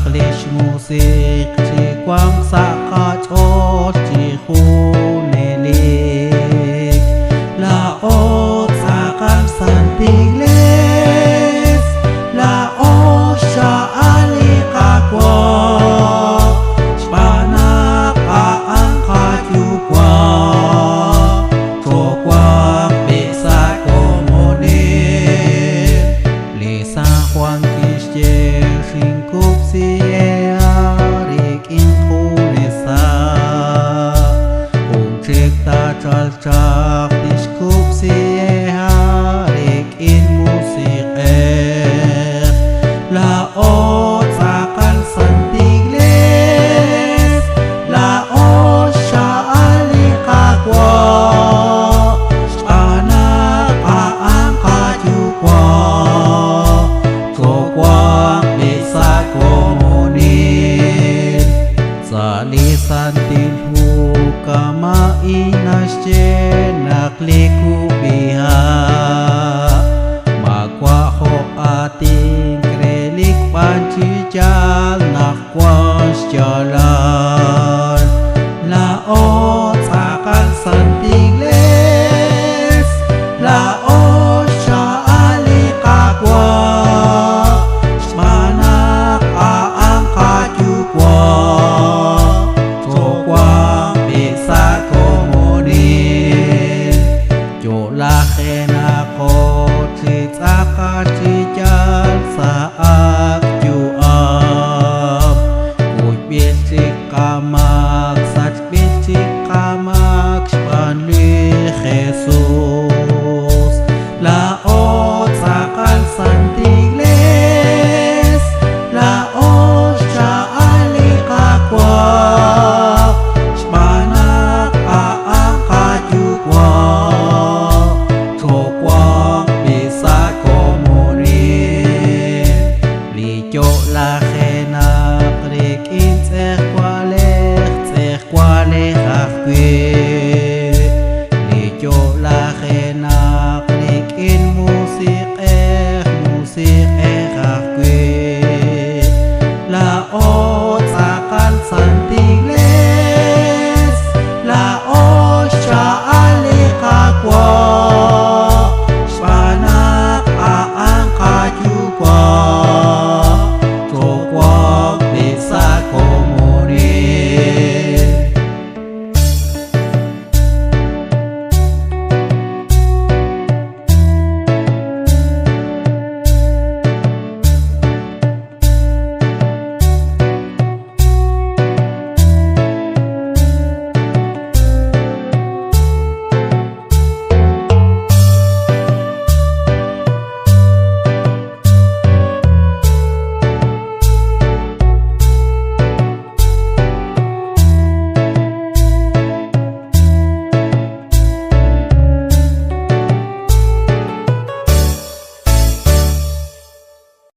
English music chỉ quang xa khá chốt chỉ khu nề liệt là ô xa khăn sẵn tình lết là ô xa ali khá qua bà nà khá ăn khá chú qua cho qua bế xa cô mô nê lê xa khoang kì chê sinh cúp xì e rik in khu nê xa hùng trích ta tral trạc dis cúp xì e rik in music e là ô xa khăn sẵn tình lết là ô xa ali khá qua bà nà khá ăn khá chú qua cho qua bế xa cô mô nê sa li san tin hu kama inasche nakliku biha makwa ho ating krelik panci jal nakwas jala